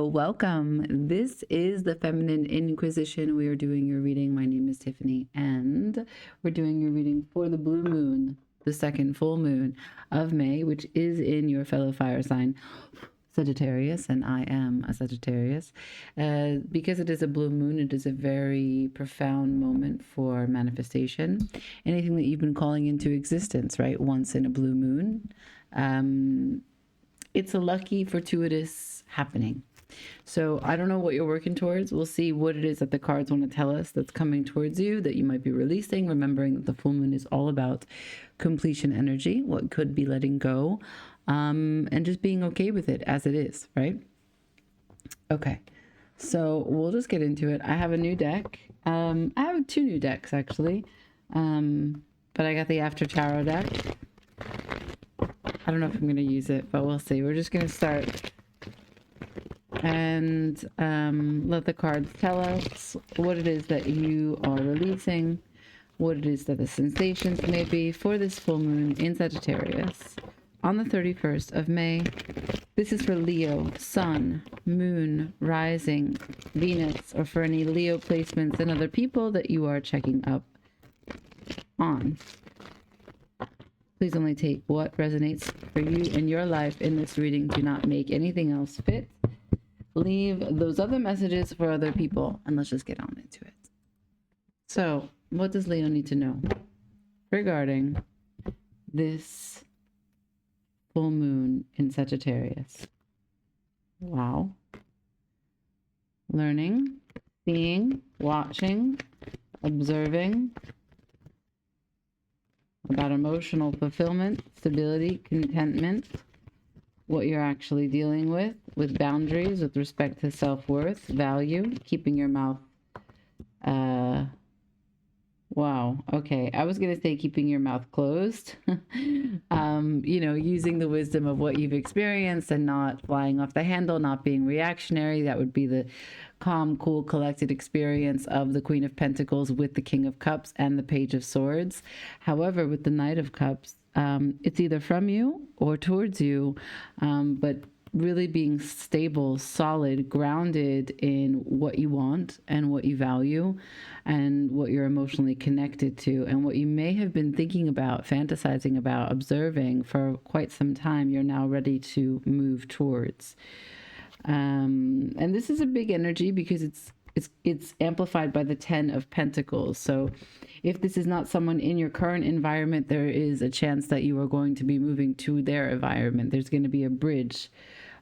Hello, welcome. This is the Feminine Inquisition. We are doing your reading. My name is Tiffany, and we're doing your reading for the blue moon, the second full moon of May, which is in your fellow fire sign, Sagittarius, and I am a Sagittarius. Because it is a blue moon, it is a very profound moment for manifestation. Anything that you've been calling into existence, right? Once in a blue moon. It's a lucky, fortuitous happening. So I don't know what you're working towards. We'll see what it is that the cards want to tell us that's coming towards you, that you might be releasing, remembering that the full moon is all about completion energy, what could be letting go, and just being okay with it as it is, right? Okay, so we'll just get into it. I have a new deck. I have two new decks, actually, but I got the After Tarot deck. I don't know if I'm going to use it, but we'll see. We're just going to start and let the cards tell us what it is that you are releasing, what it is that the sensations may be for this full moon in Sagittarius on the 31st of May. This is for Leo, Sun, Moon, Rising, Venus, or for any Leo placements and other people that you are checking up on. Please only take what resonates for you in your life in this reading. Do not make anything else fit. Leave those other messages for other people, and let's just get on into it. So, what does Leo need to know regarding this full moon in Sagittarius? Wow. Learning, seeing, watching, observing, about emotional fulfillment, stability, contentment, what you're actually dealing with boundaries, with respect to self-worth, value, keeping your mouth, wow, okay, I was gonna say keeping your mouth closed, you know, using the wisdom of what you've experienced and not flying off the handle, not being reactionary. That would be the calm, cool, collected experience of the Queen of Pentacles with the King of Cups and the Page of Swords. However, with the Knight of Cups, it's either from you or towards you, but really being stable, solid, grounded in what you want and what you value and what you're emotionally connected to and what you may have been thinking about, fantasizing about, observing for quite some time. You're now ready to move towards. And this is a big energy because it's amplified by the 10 of Pentacles. So if this is not someone in your current environment, there is a chance that you are going to be moving to their environment. There's going to be a bridge,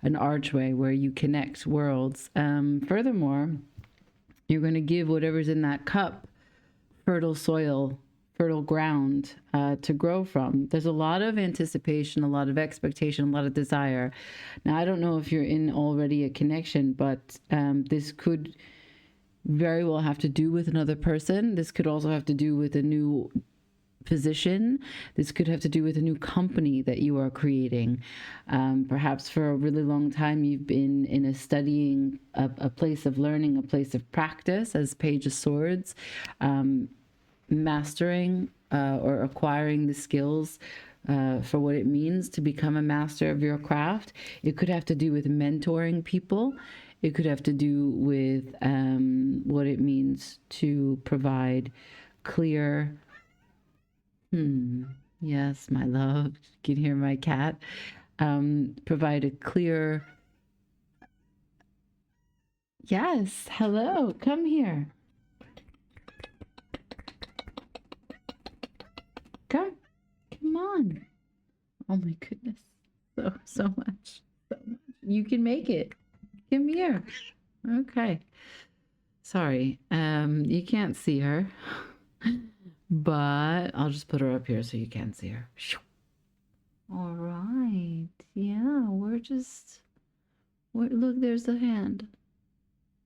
an archway where you connect worlds. Furthermore, you're going to give whatever's in that cup fertile soil, fertile ground to grow from. There's a lot of anticipation, a lot of expectation, a lot of desire. Now, I don't know if you're in already a connection, but this could very well have to do with another person. This could also have to do with a new position. This could have to do with a new company that you are creating. Perhaps for a really long time you've been in a studying, a place of learning, a place of practice as Page of Swords, mastering or acquiring the skills for what it means to become a master of your craft. It could have to do with mentoring people. It could have to do with what it means to provide clear, yes, my love, you can hear my cat, provide a clear, yes, hello, come here. Come on. Oh my goodness. So much. You can make it. Come here. Okay. Sorry. You can't see her, but I'll just put her up here so you can see her. All right. Yeah, look, there's the hand.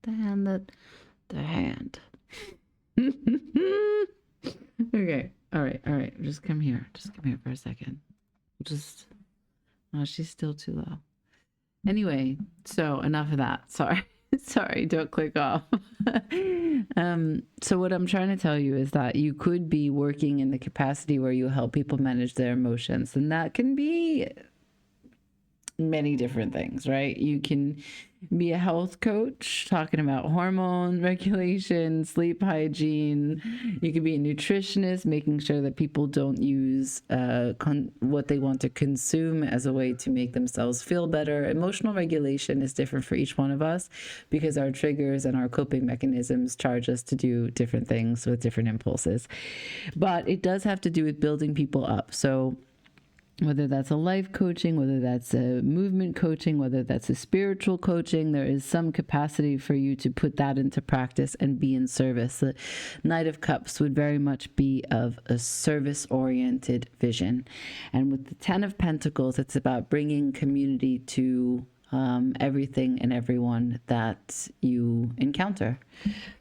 The hand. Okay. All right. Just come here for a second. Oh, she's still too low. Anyway, so enough of that. Sorry, don't click off. So what I'm trying to tell you is that you could be working in the capacity where you help people manage their emotions, and that can be many different things, right? You can be a health coach talking about hormone regulation, sleep hygiene. You could be a nutritionist, making sure that people don't use what they want to consume as a way to make themselves feel better. Emotional regulation is different for each one of us because our triggers and our coping mechanisms charge us to do different things with different impulses. But it does have to do with building people up. So whether that's a life coaching, whether that's a movement coaching, whether that's a spiritual coaching, there is some capacity for you to put that into practice and be in service. The Knight of Cups would very much be of a service-oriented vision. And with the Ten of Pentacles, it's about bringing community to everything and everyone that you encounter.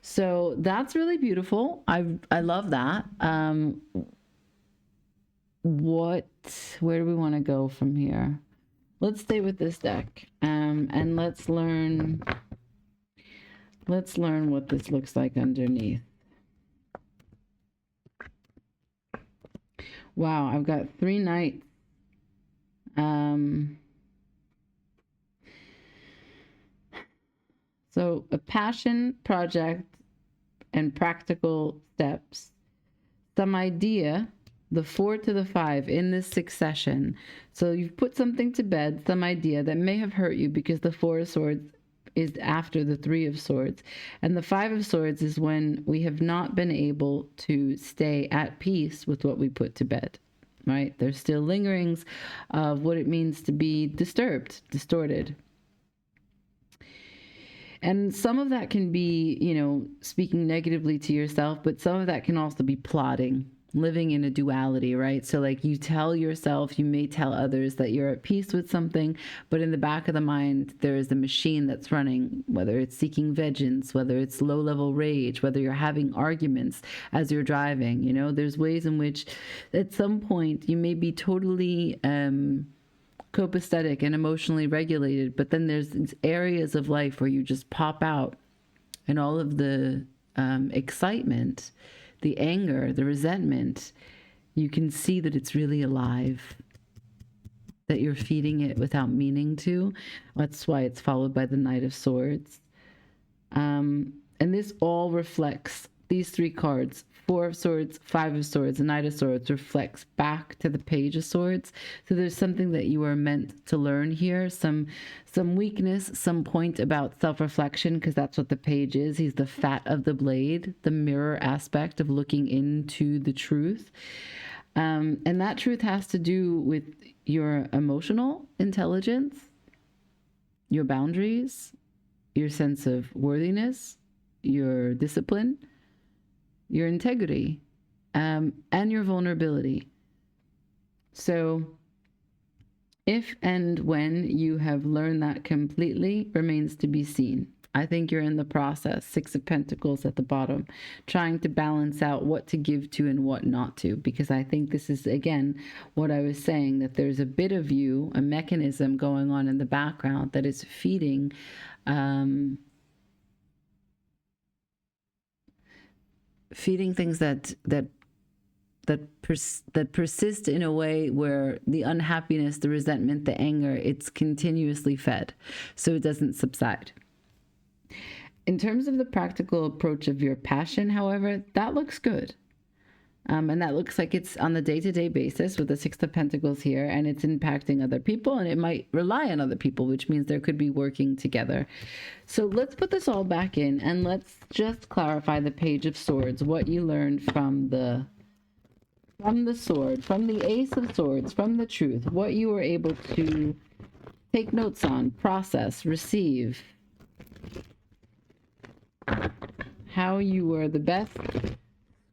So that's really beautiful. I love that. Where do we want to go from here? Let's stay with this deck, and let's learn what this looks like underneath. Wow, I've got 3 knights. So a passion, project, and practical steps. Some idea, the 4 to the 5 in this succession. So you've put something to bed, some idea that may have hurt you because the 4 of Swords is after the 3 of Swords. And the 5 of Swords is when we have not been able to stay at peace with what we put to bed, right? There's still lingerings of what it means to be disturbed, distorted. And some of that can be, speaking negatively to yourself, but some of that can also be plotting, living in a duality, right? So like you tell yourself, you may tell others that you're at peace with something, but in the back of the mind, there is a machine that's running, whether it's seeking vengeance, whether it's low-level rage, whether you're having arguments as you're driving. There's ways in which at some point you may be totally copacetic and emotionally regulated, but then there's these areas of life where you just pop out and all of the excitement, the anger, the resentment, you can see that it's really alive, that you're feeding it without meaning to. That's why it's followed by the Knight of Swords. And this all reflects, these 3 cards, 4 of Swords, 5 of Swords, and Knight of Swords reflects back to the Page of Swords. So there's something that you are meant to learn here, some weakness, some point about self-reflection, because that's what the Page is. He's the fat of the blade, the mirror aspect of looking into the truth. And that truth has to do with your emotional intelligence, your boundaries, your sense of worthiness, your discipline, your integrity, and your vulnerability. So if and when you have learned that completely remains to be seen. I think you're in the process, 6 of Pentacles at the bottom, trying to balance out what to give to and what not to, because I think this is, again, what I was saying, that there's a bit of you, a mechanism going on in the background that is feeding things that persist in a way where the unhappiness, the resentment, the anger, it's continuously fed, so it doesn't subside. In terms of the practical approach of your passion, however, that looks good. And that looks like it's on the day-to-day basis with the 6 of Pentacles here, and it's impacting other people, and it might rely on other people, which means there could be working together. So let's put this all back in, and let's just clarify the Page of Swords, what you learned from the sword, from the Ace of Swords, from the truth, what you were able to take notes on, process, receive, how you were the best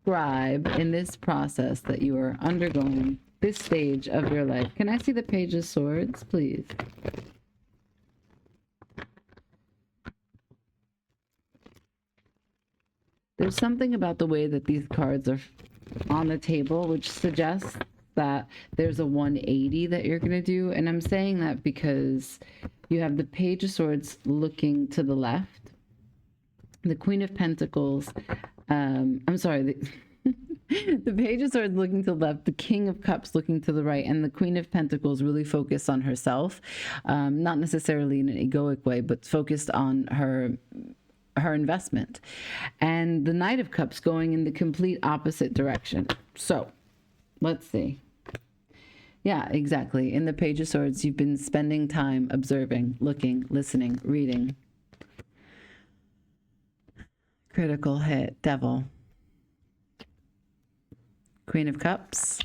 scribe in this process that you are undergoing, this stage of your life. Can I see the Page of Swords, please? There's something about the way that these cards are on the table which suggests that there's a 180 that you're going to do. And I'm saying that because you have the Page of Swords looking to the left, the Queen of Pentacles, The Page of Swords looking to the left, the King of Cups looking to the right, and the Queen of Pentacles really focused on herself, not necessarily in an egoic way, but focused on her investment. And the Knight of Cups going in the complete opposite direction. So let's see. Yeah, exactly. In the Page of Swords, you've been spending time observing, looking, listening, reading. Critical hit, Devil. Queen of Cups,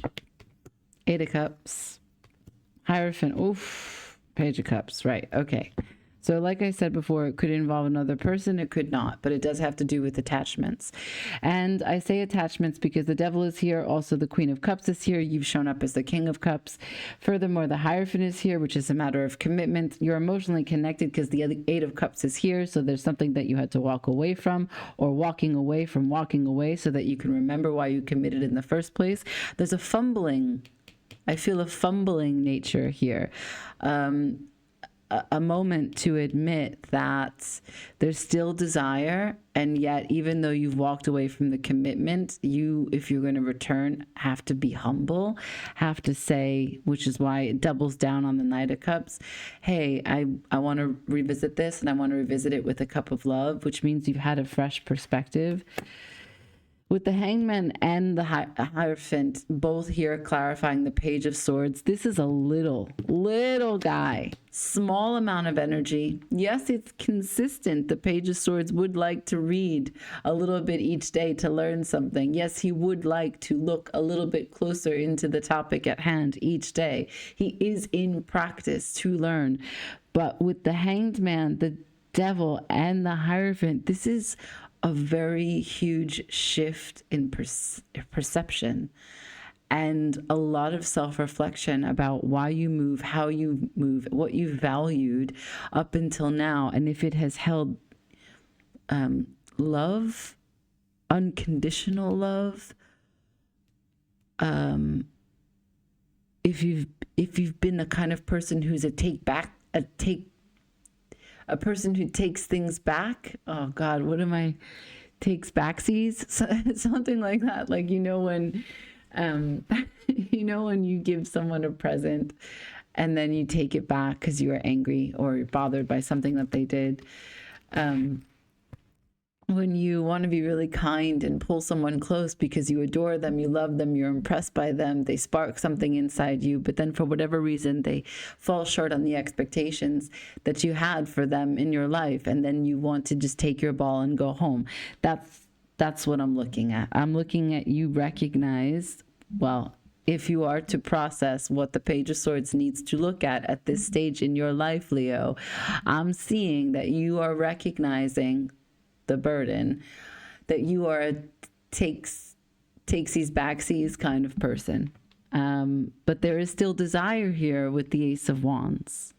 Eight of Cups, Hierophant, oof, Page of Cups, right, okay. So like I said before, it could involve another person, it could not, but it does have to do with attachments. And I say attachments because the Devil is here, also the Queen of Cups is here, you've shown up as the King of Cups. Furthermore, the Hierophant is here, which is a matter of commitment. You're emotionally connected because the Eight of Cups is here, so there's something that you had to walk away from, or walking away from walking away, so that you can remember why you committed in the first place. There's a fumbling, I feel a fumbling nature here. A moment to admit that there's still desire, and yet even though you've walked away from the commitment, you, if you're going to return, have to be humble, have to say, which is why it doubles down on the Knight of Cups, hey, I want to revisit this, and I want to revisit it with a cup of love, which means you've had a fresh perspective. With the Hangman and the Hierophant both here clarifying the Page of Swords, this is a little guy, small amount of energy. Yes, it's consistent. The Page of Swords would like to read a little bit each day to learn something. Yes, he would like to look a little bit closer into the topic at hand each day. He is in practice to learn. But with the Hanged Man, the Devil, and the Hierophant, this is a very huge shift in perception, and a lot of self-reflection about why you move, how you move, what you've valued up until now, and if it has held love, unconditional love, if you've been a kind of person who's a person who takes things back. Oh God, what am I? Takes backsies, something like that. Like, when, when you give someone a present and then you take it back because you are angry or you're bothered by something that they did. When you want to be really kind and pull someone close because you adore them, you love them, you're impressed by them, they spark something inside you, but then for whatever reason, they fall short on the expectations that you had for them in your life, and then you want to just take your ball and go home. That's what I'm looking at. I'm looking at you recognize, well, if you are to process what the Page of Swords needs to look at this stage in your life, Leo, I'm seeing that you are recognizing the burden, that you are a takes these backsies kind of person. But there is still desire here with the Ace of Wands.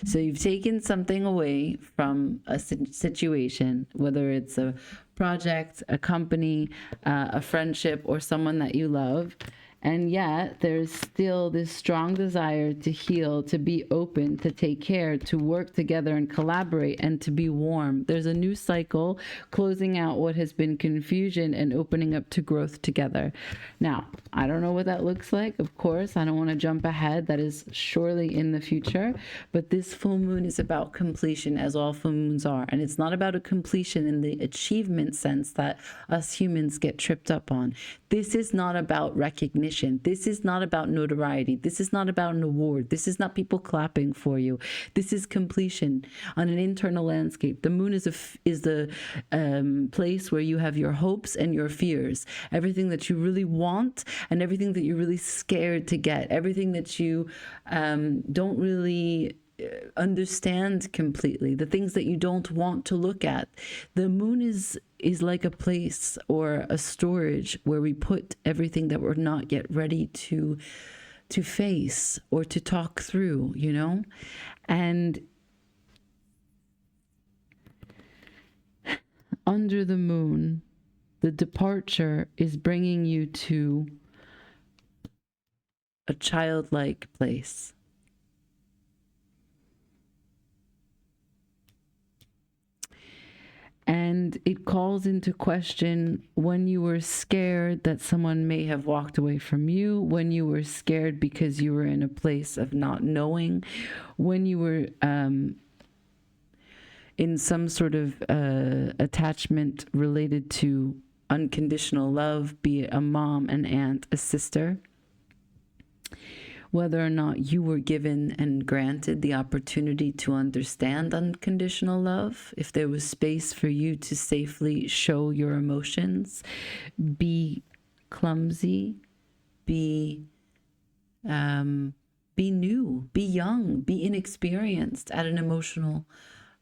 So you've taken something away from a situation, whether it's a project, a company, a friendship, or someone that you love. And yet there's still this strong desire to heal, to be open, to take care, to work together and collaborate, and to be warm. There's a new cycle closing out what has been confusion and opening up to growth together. Now, I don't know what that looks like. Of course, I don't want to jump ahead. That is surely in the future. But this full moon is about completion, as all full moons are. And it's not about a completion in the achievement sense that us humans get tripped up on. This is not about recognition. This is not about notoriety. This is not about an award. This is not people clapping for you. This is completion on an internal landscape. The moon is the place where you have your hopes and your fears, everything that you really want and everything that you're really scared to get, everything that you don't really understand completely, the things that you don't want to look at. The moon is like a place or a storage where we put everything that we're not yet ready to face or to talk through, and under the moon, the departure is bringing you to a childlike place. And it calls into question when you were scared that someone may have walked away from you, when you were scared because you were in a place of not knowing, when you were in some sort of attachment related to unconditional love, be it a mom, an aunt, a sister. Whether or not you were given and granted the opportunity to understand unconditional love, if there was space for you to safely show your emotions, be clumsy, be new, be young, be inexperienced at an emotional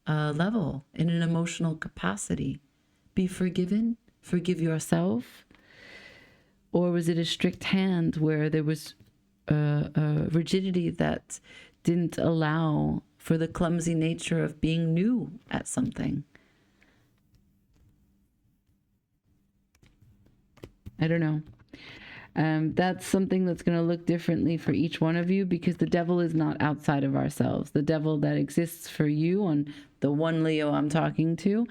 level, in an emotional capacity. Be forgiven, forgive yourself. Or was it a strict hand where there was rigidity that didn't allow for the clumsy nature of being new at something? I don't know. That's something that's going to look differently for each one of you, because the devil is not outside of ourselves. The devil that exists for you, on the one Leo I'm talking to,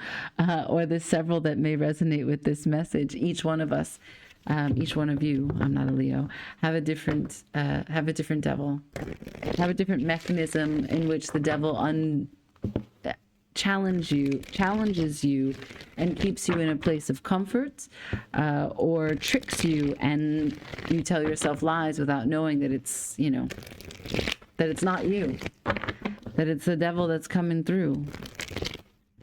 or the several that may resonate with this message, each one of us, each one of you, I'm not a Leo, have a different devil, have a different mechanism in which the devil challenges you and keeps you in a place of comfort, or tricks you and you tell yourself lies without knowing that it's, that it's not you, that it's the devil that's coming through.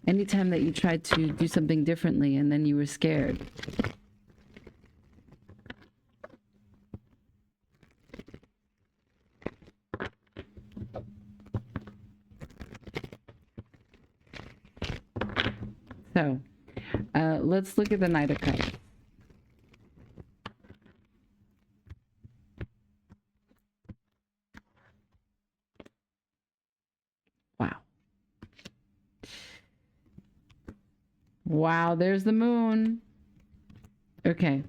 Anytime that you tried to do something differently and then you were scared. So, let's look at the Knight of Cups. Wow. Wow, there's the moon. Okay.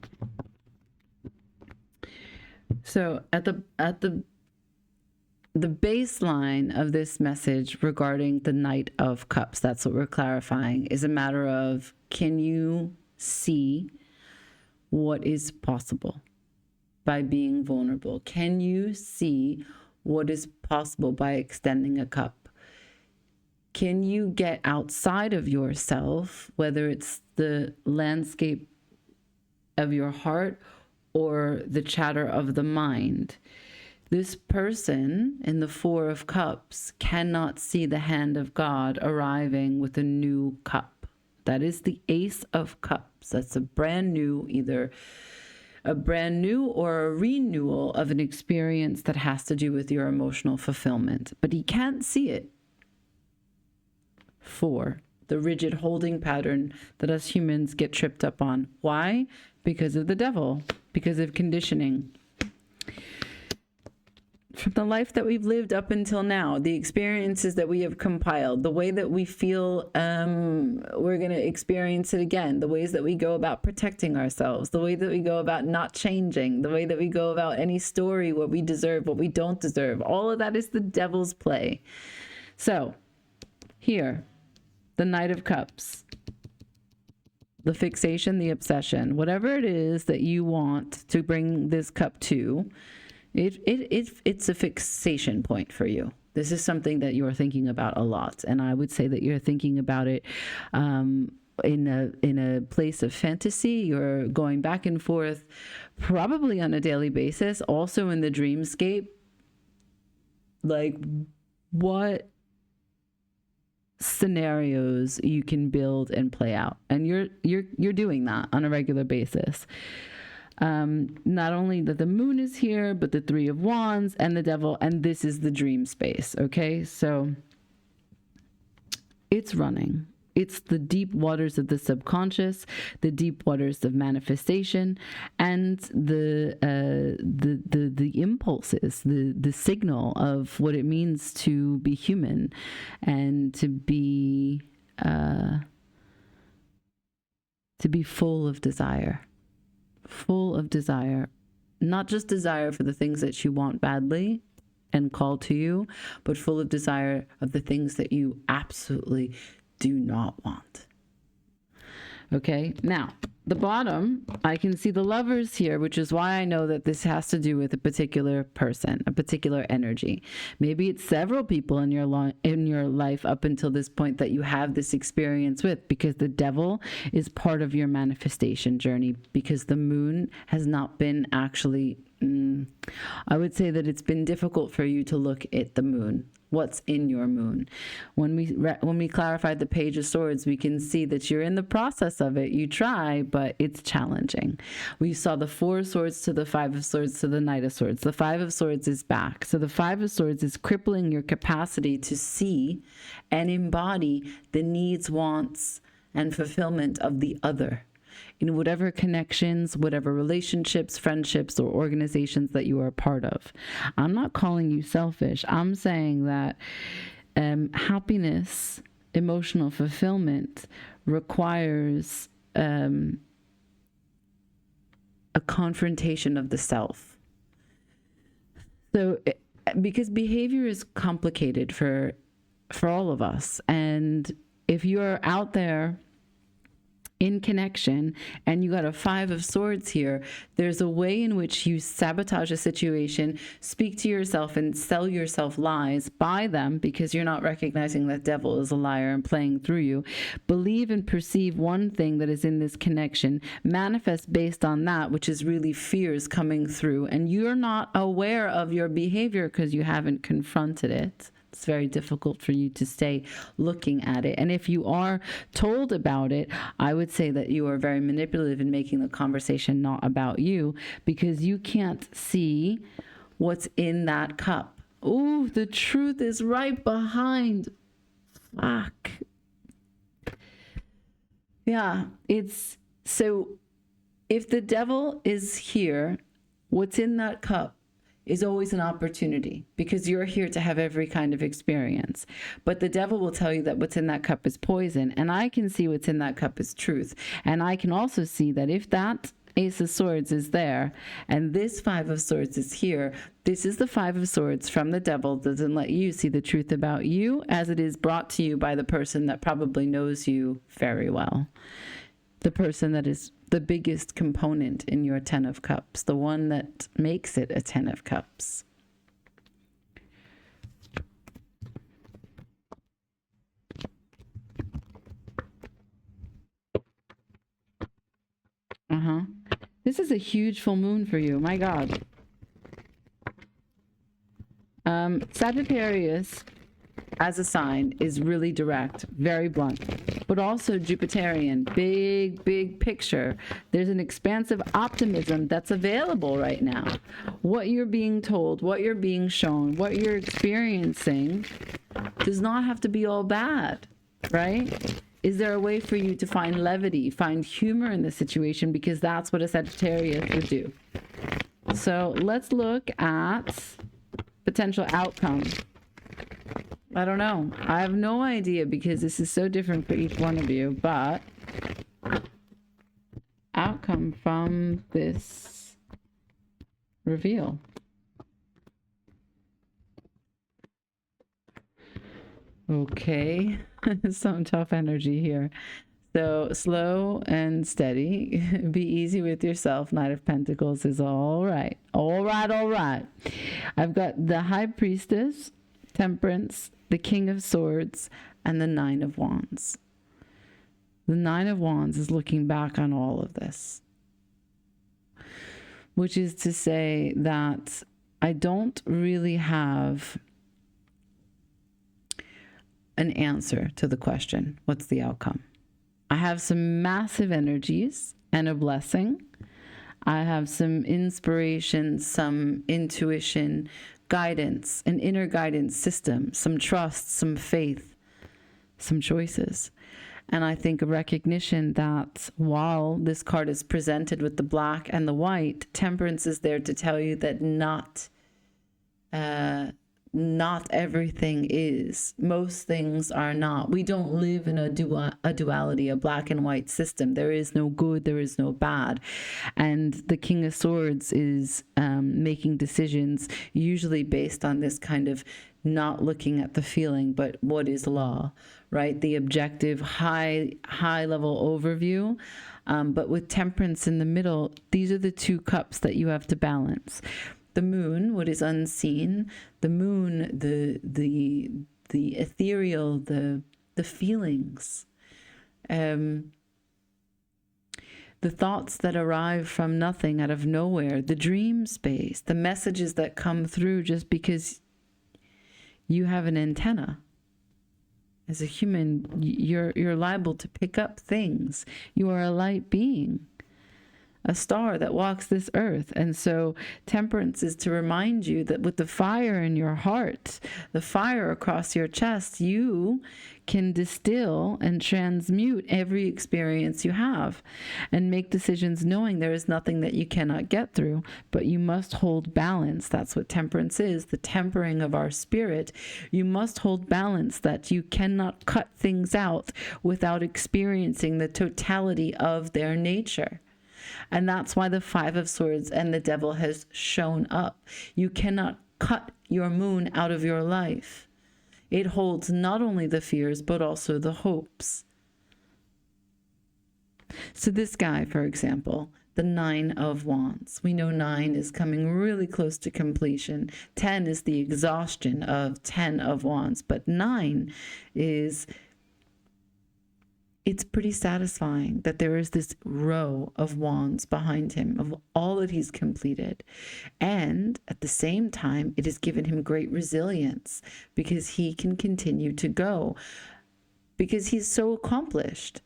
So, at the baseline of this message regarding the Knight of Cups, that's what we're clarifying, is a matter of, can you see what is possible by being vulnerable? Can you see what is possible by extending a cup? Can you get outside of yourself, whether it's the landscape of your heart or the chatter of the mind? This person in the Four of Cups cannot see the hand of God arriving with a new cup. That is the Ace of Cups. That's a brand new, either a brand new or a renewal of an experience that has to do with your emotional fulfillment. But he can't see it. 4, the rigid holding pattern that us humans get tripped up on. Why? Because of the devil, because of conditioning. From the life that we've lived up until now, the experiences that we have compiled, the way that we feel we're going to experience it again, the ways that we go about protecting ourselves, the way that we go about not changing, the way that we go about any story, what we deserve, what we don't deserve, all of that is the devil's play. So here, the Knight of Cups, the fixation, the obsession, whatever it is that you want to bring this cup to, it's a fixation point for you. This is something that you're thinking about a lot, and I would say that you're thinking about it in a place of fantasy. You're going back and forth, probably on a daily basis. Also in the dreamscape, like what scenarios you can build and play out, and you're doing that on a regular basis. Not only that the moon is here, but the 3 of Wands and the devil, and this is the dream space. Okay, so it's running. It's the deep waters of the subconscious, the deep waters of manifestation, and the impulses, the signal of what it means to be human and to be full of desire. Full of desire, not just desire for the things that you want badly and call to you, but full of desire of the things that you absolutely do not want. Okay, now the bottom, I can see the Lovers here, which is why I know that this has to do with a particular person, a particular energy. Maybe it's several people in your life up until this point that you have this experience with, because the Devil is part of your manifestation journey, because the Moon has not been actually, I would say that it's been difficult for you to look at the Moon. What's in your Moon? When we clarified the Page of Swords, we can see that you're in the process of it. You try, but it's challenging. We saw the Four of Swords to the Five of Swords to the Knight of Swords. The Five of Swords is back. So the Five of Swords is crippling your capacity to see and embody the needs, wants, and fulfillment of the other in whatever connections, whatever relationships, friendships, or organizations that you are a part of. I'm not calling you selfish. I'm saying that happiness, emotional fulfillment requires a confrontation of the self. So, because behavior is complicated for all of us, and if you're out there in connection and you got a Five of Swords here, there's a way in which you sabotage a situation, speak to yourself and sell yourself lies, buy them because you're not recognizing that Devil is a liar and playing through you, believe and perceive one thing that is in this connection, manifest based on that, which is really fears coming through, and you're not aware of your behavior because you haven't confronted it. It's very difficult for you to stay looking at it. And if you are told about it, I would say that you are very manipulative in making the conversation not about you, because you can't see what's in that cup. Ooh, the truth is right behind. Fuck. Yeah, it's so if the Devil is here, what's in that cup is always an opportunity, because you're here to have every kind of experience. But the Devil will tell you that what's in that cup is poison. And I can see what's in that cup is truth. And I can also see that if that Ace of Swords is there and this Five of Swords is here, this is the Five of Swords from the Devil. Doesn't let you see the truth about you as it is brought to you by the person that probably knows you very well. The person that is the biggest component in your Ten of Cups, the one that makes it a Ten of Cups. This is a huge full moon for you. My God. Sagittarius as a sign is really direct, very blunt, but also Jupiterian, big picture. There's an expansive optimism that's available right now. What you're being told, what you're being shown, what you're experiencing does not have to be all bad, right? Is there a way for you to find levity, find humor in the situation? Because that's what a Sagittarius would do. So let's look at potential outcome. I don't know. I have no idea because this is so different for each one of you, but outcome from this reveal. Okay, some tough energy here. So slow and steady. Be easy with yourself. Knight of Pentacles is all right. All right. I've got the High Priestess, Temperance, the King of Swords, and the Nine of Wands. The Nine of Wands is looking back on all of this, which is to say that I don't really have an answer to the question, what's the outcome? I have some massive energies and a blessing. I have some inspiration, some intuition, guidance, an inner guidance system, some trust, some faith, some choices. And I think a recognition that while this card is presented with the black and the white, Temperance is there to tell you that not not everything is. Most things are not. We don't live in a duality, a black and white system. There is no good, there is no bad. And the King of Swords is making decisions usually based on this kind of not looking at the feeling, but what is law, right? The objective, high level overview. But with Temperance in the middle, these are the two cups that you have to balance. The moon, what is unseen, the moon, the ethereal, the feelings, the thoughts that arrive from nothing, out of nowhere, the dream space, the messages that come through just because you have an antenna. As a human, you're liable to pick up things. You are a light being, a star that walks this earth. And so Temperance is to remind you that with the fire in your heart, the fire across your chest, you can distill and transmute every experience you have and make decisions knowing there is nothing that you cannot get through, but you must hold balance. That's what Temperance is, the tempering of our spirit. You must hold balance, that you cannot cut things out without experiencing the totality of their nature. And that's why the Five of Swords and the Devil has shown up. You cannot cut your moon out of your life. It holds not only the fears, but also the hopes. So this guy, for example, the Nine of Wands. We know 9 is coming really close to completion. 10 is the exhaustion of 10 of Wands. But 9 is... it's pretty satisfying that there is this row of wands behind him of all that he's completed. And at the same time, it has given him great resilience because he can continue to go because he's so accomplished.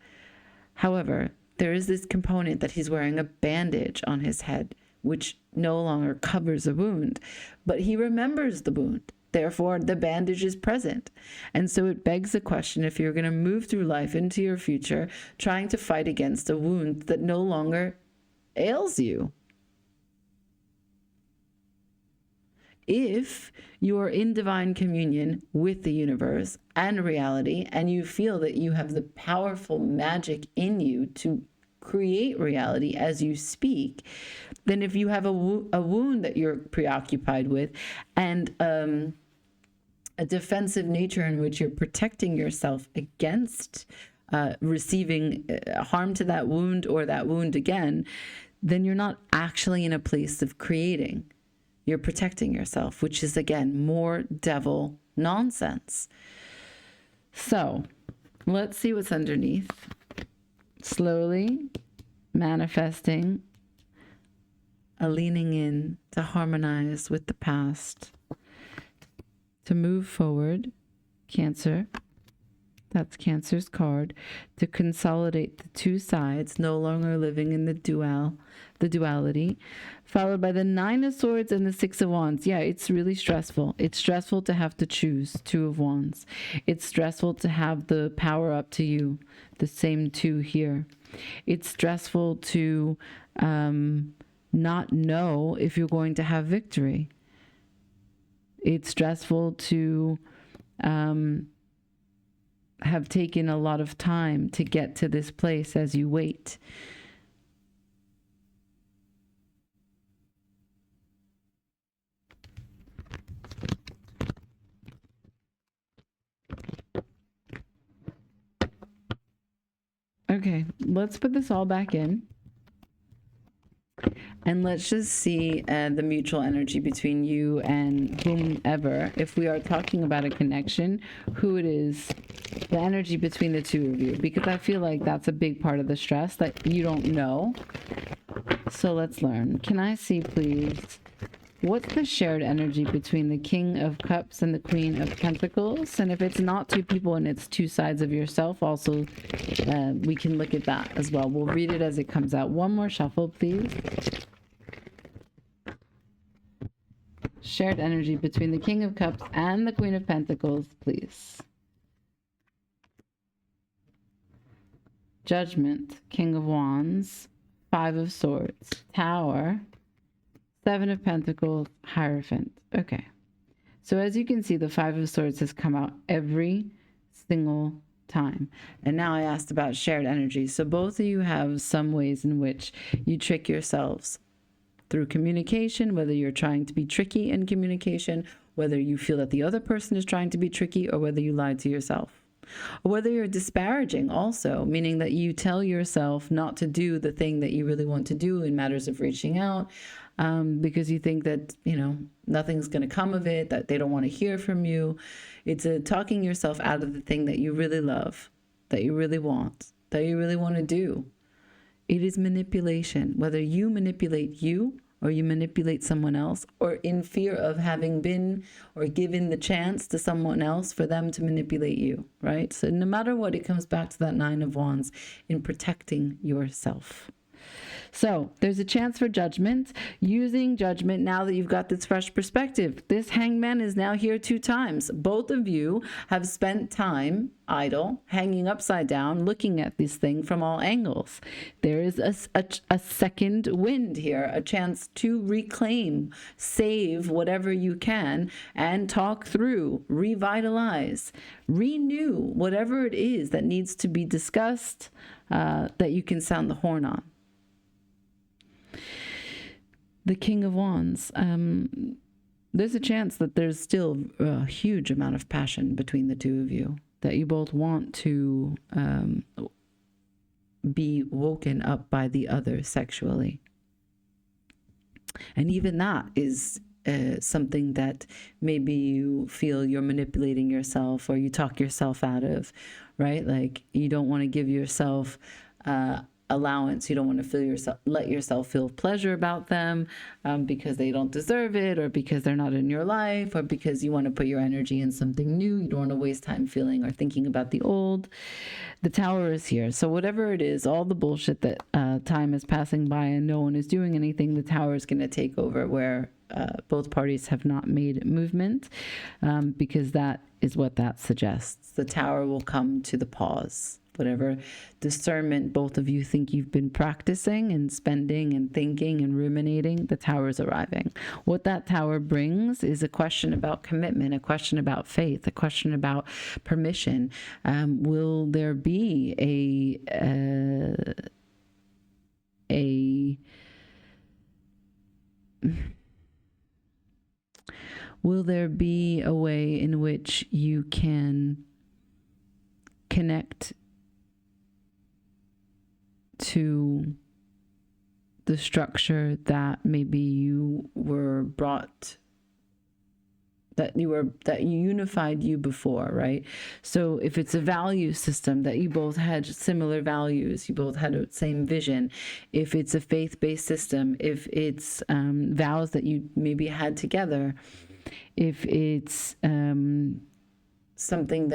However, there is this component that he's wearing a bandage on his head, which no longer covers a wound, but he remembers the wound. Therefore, the bandage is present. And so it begs the question, if you're going to move through life into your future, trying to fight against a wound that no longer ails you. If you are in divine communion with the universe and reality, and you feel that you have the powerful magic in you to create reality as you speak, then if you have a wound that you're preoccupied with and a defensive nature in which you're protecting yourself against receiving harm to that wound or that wound again, then you're not actually in a place of creating. You're protecting yourself, which is, again, more devil nonsense. So let's see what's underneath. Slowly manifesting a leaning in to harmonize with the past, to move forward. Cancer, that's Cancer's card, to consolidate the two sides, no longer living in the duality, followed by the Nine of Swords and the Six of Wands. Yeah, it's really stressful. It's stressful to have to choose Two of Wands. It's stressful to have the power up to you, the same two here. It's stressful to not know if you're going to have victory. It's stressful to have taken a lot of time to get to this place as you wait. Okay, let's put this all back in. And let's just see the mutual energy between you and whomever. If we are talking about a connection, who it is, the energy between the two of you. Because I feel like that's a big part of the stress that you don't know. So let's learn. Can I see, please, what's the shared energy between the King of Cups and the Queen of Pentacles? And if it's not two people and it's two sides of yourself, also we can look at that as well. We'll read it as it comes out. One more shuffle, please. Shared energy between the King of Cups and the Queen of Pentacles, please. Judgment, King of Wands, Five of Swords, Tower, Seven of Pentacles, Hierophant. Okay. So as you can see, the Five of Swords has come out every single time. And now I asked about shared energy. So both of you have some ways in which you trick yourselves through communication, whether you're trying to be tricky in communication, whether you feel that the other person is trying to be tricky, or whether you lied to yourself. Or whether you're disparaging also, meaning that you tell yourself not to do the thing that you really want to do in matters of reaching out, because you think that, you know, nothing's going to come of it, that they don't want to hear from you. It's talking yourself out of the thing that you really love, that you really want, that you really want to do. It is manipulation, whether you manipulate you or you manipulate someone else, or in fear of having been or given the chance to someone else for them to manipulate you, right? So no matter what, it comes back to that Nine of Wands in protecting yourself. So there's a chance for judgment. Using judgment now that you've got this fresh perspective. This Hangman is now here 2 times. Both of you have spent time idle, hanging upside down, looking at this thing from all angles. There is a second wind here, a chance to reclaim, save whatever you can, and talk through, revitalize, renew whatever it is that needs to be discussed, that you can sound the horn on. The King of Wands. There's a chance that there's still a huge amount of passion between the two of you, that you both want to be woken up by the other sexually. And even that is something that maybe you feel you're manipulating yourself, or you talk yourself out of, right? Like, you don't want to give yourself allowance. You don't want to let yourself feel pleasure about them because they don't deserve it, or because they're not in your life, or because you want to put your energy in something new. You don't want to waste time feeling or thinking about the old. The Tower is here. So whatever it is, all the bullshit that time is passing by and no one is doing anything, the Tower is going to take over where both parties have not made movement, because that is what that suggests. The Tower will come to the pause. Whatever discernment both of you think you've been practicing and spending and thinking and ruminating, the Tower is arriving. What that Tower brings is a question about commitment, a question about faith, a question about permission. Will there be will there be a way in which you can connect to the structure that maybe you were brought, that unified you before, right? So if it's a value system that you both had similar values, you both had the same vision, if it's a faith-based system, if it's vows that you maybe had together, if it's something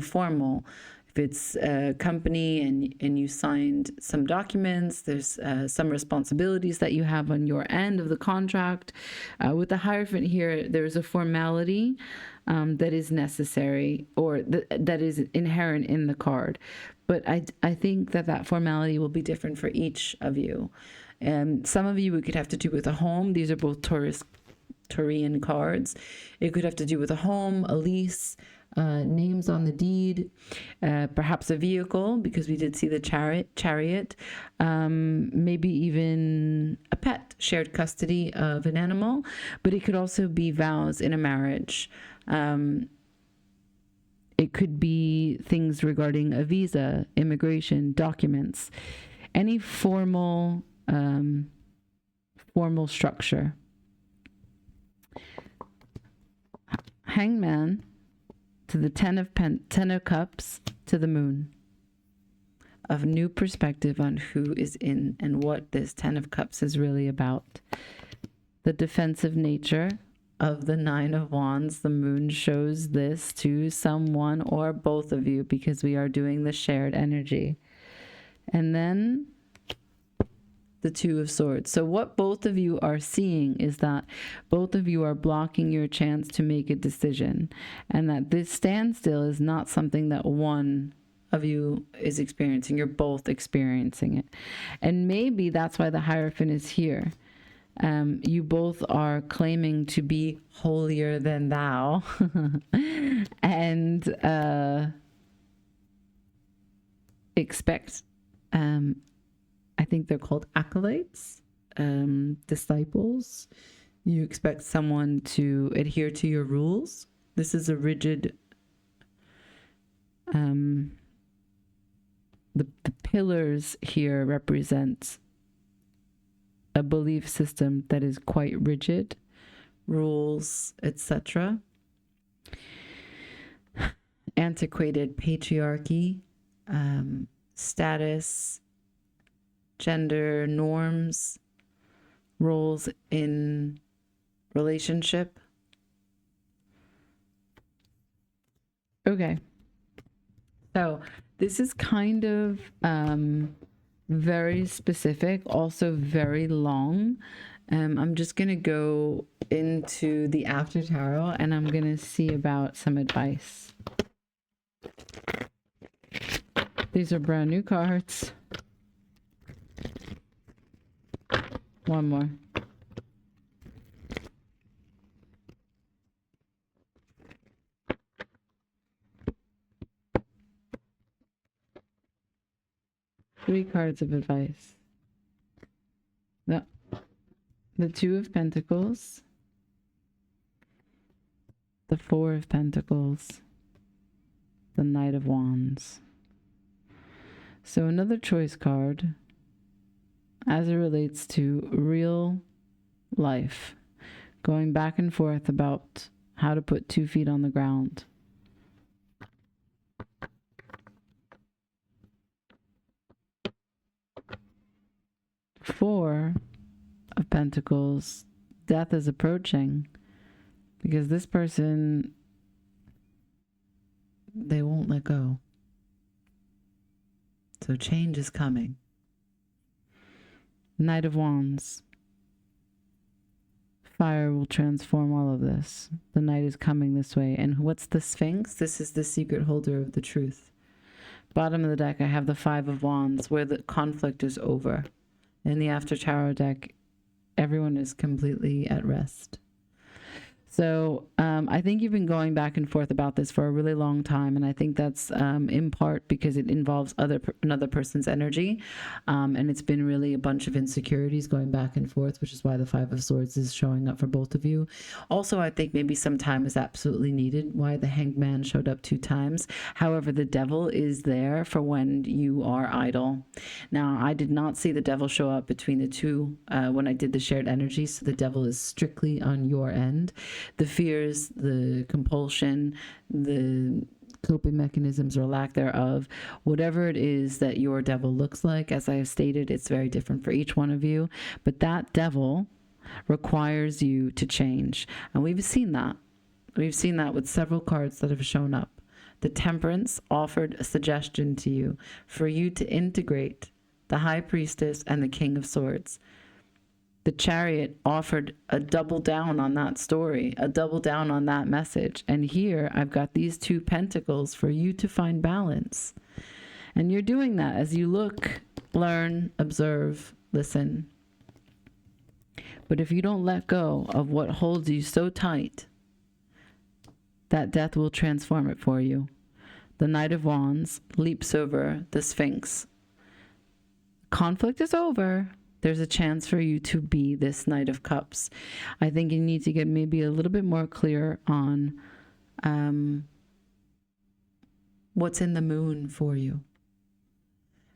formal, if it's a company and you signed some documents, there's some responsibilities that you have on your end of the contract. With the Hierophant here, there's a formality that is necessary, or that is inherent in the card. But I think that formality will be different for each of you. And some of you, it could have to do with a home. These are both Taurian cards. It could have to do with a home, a lease, names on the deed, perhaps a vehicle, because we did see the chariot, maybe even a pet, shared custody of an animal, but it could also be vows in a marriage. It could be things regarding a visa, immigration, documents, any formal structure. Hangman to the Ten of Cups to the Moon. A new perspective on who is in and what this Ten of Cups is really about. The defensive nature of the Nine of Wands. The Moon shows this to someone or both of you, because we are doing the shared energy. And then the Two of Swords. So what both of you are seeing is that both of you are blocking your chance to make a decision, and that this standstill is not something that one of you is experiencing. You're both experiencing it. And maybe that's why the Hierophant is here. You both are claiming to be holier than thou. And expect, I think they're called acolytes, disciples. You expect someone to adhere to your rules. This is a rigid, the pillars here represent a belief system that is quite rigid, rules, etc. Antiquated patriarchy, status, gender norms, roles in relationship. Okay. So this is kind of very specific, also very long. I'm just going to go into the after tarot and I'm going to see about some advice. These are brand new cards. One more. Three cards of advice. The Two of Pentacles, the Four of Pentacles, the Knight of Wands. So another choice card as it relates to real life, going back and forth about how to put 2 feet on the ground. Four of Pentacles, death is approaching because this person, they won't let go. So change is coming. Knight of Wands, fire will transform all of this. The night is coming this way. And what's the Sphinx? This is the secret holder of the truth. Bottom of the deck, I have the Five of Wands, where the conflict is over. In the after tarot deck, everyone is completely at rest. So I think you've been going back and forth about this for a really long time, and I think that's in part because it involves another person's energy, and it's been really a bunch of insecurities going back and forth, which is why the Five of Swords is showing up for both of you. Also, I think maybe some time is absolutely needed, why the Hanged Man showed up 2 times. However, the devil is there for when you are idle. Now, I did not see the devil show up between the two when I did the shared energy, so the devil is strictly on your end. The fears, the compulsion, the coping mechanisms or lack thereof, whatever it is that your devil looks like, as I have stated, it's very different for each one of you. But that devil requires you to change. And we've seen that. We've seen that with several cards that have shown up. The Temperance offered a suggestion to you for you to integrate the High Priestess and the King of Swords. The Chariot offered a double down on that story, a double down on that message. And here I've got these 2 pentacles for you to find balance. And you're doing that as you look, learn, observe, listen. But if you don't let go of what holds you so tight, that death will transform it for you. The Knight of Wands leaps over the Sphinx. Conflict is over. There's a chance for you to be this Knight of Cups. I think you need to get maybe a little bit more clear on what's in the moon for you.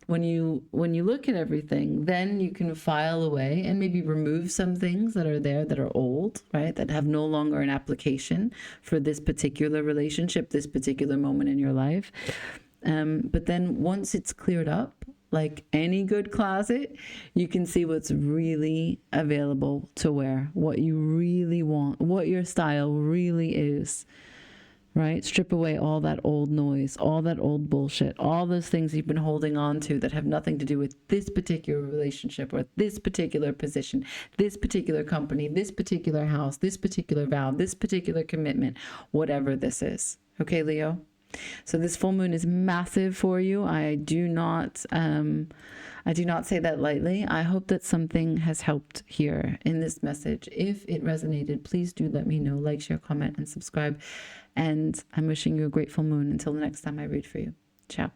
When you look at everything, then you can file away and maybe remove some things that are there that are old, right? That have no longer an application for this particular relationship, this particular moment in your life. But then once it's cleared up, like any good closet, you can see what's really available to wear, what you really want, what your style really is, right? Strip away all that old noise, all that old bullshit, all those things you've been holding on to that have nothing to do with this particular relationship or this particular position, this particular company, this particular house, this particular vow, this particular commitment, whatever this is. Okay, Leo? So this full moon is massive for you. I do not say that lightly. I hope that something has helped here in this message. If it resonated, please do let me know. Like, share, comment, and subscribe. And I'm wishing you a grateful moon until the next time I read for you. Ciao.